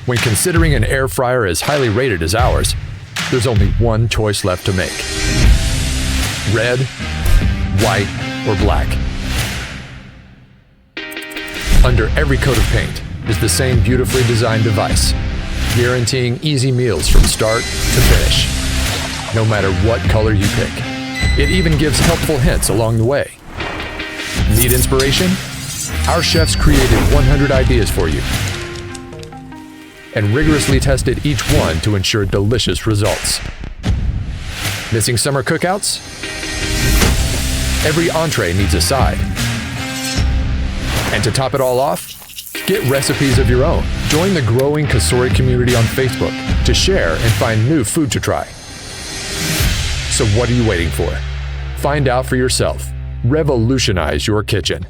When considering an air fryer as highly rated as ours, there's only one choice left to make: red, white, or black. Under every coat of paint is the same beautifully designed device, guaranteeing easy meals from start to finish, no matter what color you pick. It even gives helpful hints along the way. Need inspiration? Our chefs created 100 ideas for you and rigorously tested each one to ensure delicious results. Missing summer cookouts? Every entree needs a side. And to top it all off, get recipes of your own. Join the growing COSORI community on Facebook to share and find new food to try. So what are you waiting for? Find out for yourself. Revolutionize your kitchen.